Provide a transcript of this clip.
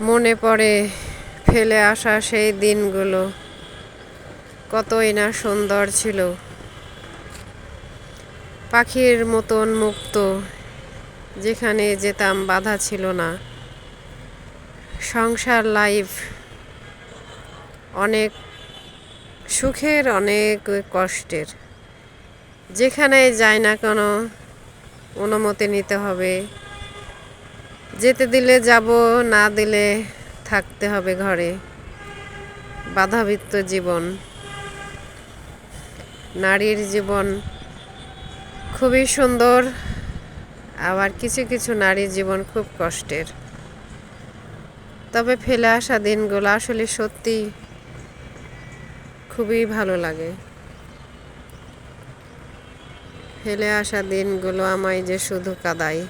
মনে পড়ে ফেলে আসা সেই দিনগুলো, কতই না সুন্দর ছিল। পাখির মতন মুক্ত, যেখানে যেতাম বাধা ছিল না। সংসার লাইফ অনেক সুখের, অনেক কষ্টের। যেখানে যাই না কেন অনুমতি নিতে হবে। যেতে দিলে যাব, না দিলে থাকতে হবে ঘরে। বাধাবিত্ত জীবন, নারীর জীবন খুবই সুন্দর, আবার কিছু কিছু নারীর জীবন খুব কষ্টের। তবে ফেলে আসা দিনগুলো আসলে সত্যি খুবই ভালো লাগে। ফেলে আসা দিনগুলো আমায় যে শুধু কাঁদায়।